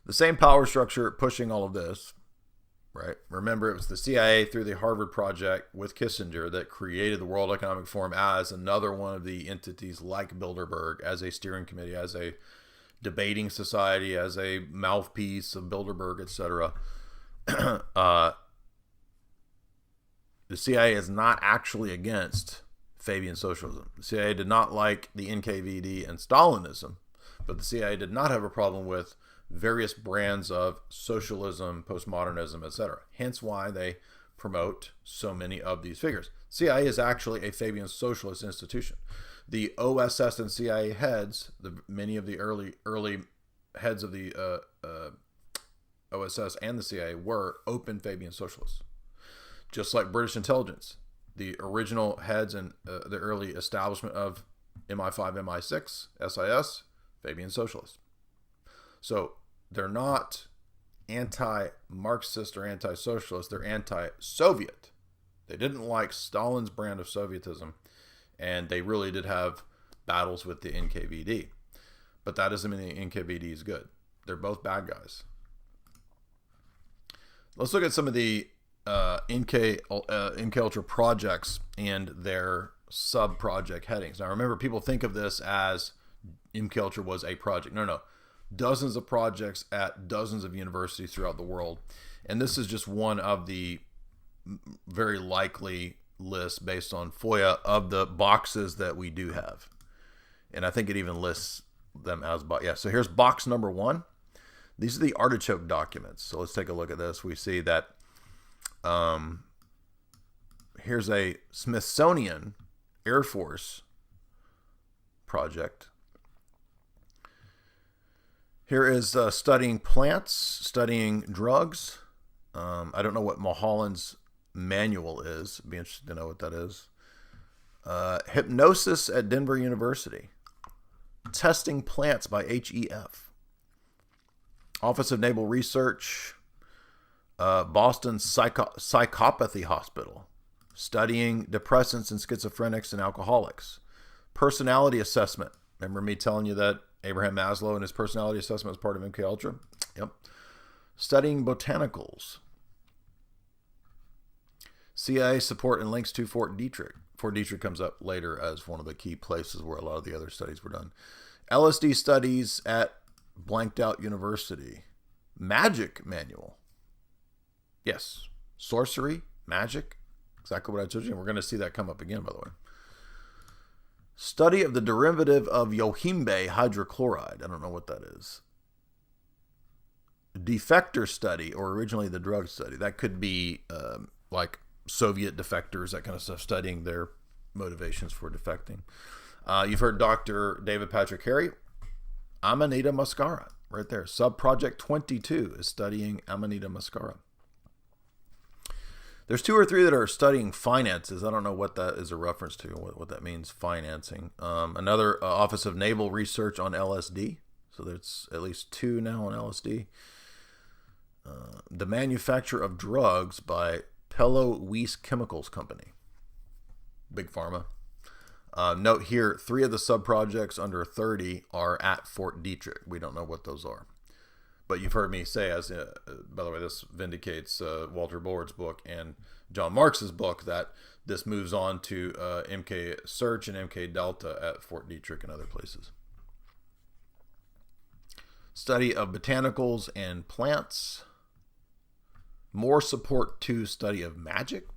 The same power structure pushing all of this, right? Remember, it was the CIA through the Harvard Project with Kissinger that created the World Economic Forum as another one of the entities like Bilderberg, as a steering committee, as a debating society, as a mouthpiece of Bilderberg, etc. The CIA is not actually against Fabian socialism. The CIA did not like the NKVD and Stalinism, but the CIA did not have a problem with various brands of socialism, postmodernism, etc. Hence why they promote so many of these figures. CIA is actually a Fabian socialist institution. The OSS and CIA heads, many of the early heads of the OSS and the CIA were open Fabian socialists. Just like British intelligence, the original heads and the early establishment of MI5, MI6, SIS, Fabian socialists. So they're not anti-Marxist or anti-socialist. They're anti-Soviet. They didn't like Stalin's brand of Sovietism, and they really did have battles with the NKVD. But that doesn't mean the NKVD is good. They're both bad guys. Let's look at some of the MKUltra projects and their sub-project headings. Now remember, people think of this as MKUltra was a project. No. Dozens of projects at dozens of universities throughout the world. And this is just one of the very likely lists based on FOIA of the boxes that we do have. And I think it even lists them as so here's box number 1. These are the artichoke documents. So let's take a look at this. We see that here's a Smithsonian Air Force project. Here is studying plants, studying drugs. I don't know what Mulholland's manual is. I'd be interested to know what that is. Hypnosis at Denver University. Testing plants by HEF. Office of Naval Research. Boston Psychopathy Hospital. Studying depressants and schizophrenics and alcoholics. Personality assessment. Remember me telling you that Abraham Maslow and his personality assessment was part of MKUltra? Yep. Studying botanicals. CIA support and links to Fort Detrick. Fort Detrick comes up later as one of the key places where a lot of the other studies were done. LSD studies at blanked out university. Magic manual. Yes. Sorcery, magic. Exactly what I told you. And we're going to see that come up again, by the way. Study of the derivative of yohimbe hydrochloride. I don't know what that is. Defector study, or originally the drug study. That could be like Soviet defectors, that kind of stuff, studying their motivations for defecting. You've heard Dr. David Patrick Harry. Amanita muscaria, right there. Subproject 22 is studying Amanita muscaria. There's 2 or 3 that are studying finances. I don't know what that is a reference to, what that means, financing. Another Office of Naval Research on LSD. So there's at least 2 now on LSD. The manufacture of drugs by Pello Weiss Chemicals Company. Big Pharma. Note here, 3 of the sub-projects under 30 are at Fort Detrick. We don't know what those are. But you've heard me say, by the way, this vindicates Walter Bullard's book and John Marx's book, that this moves on to MK Search and MK Delta at Fort Detrick and other places. Study of botanicals and plants. More support to study of magic.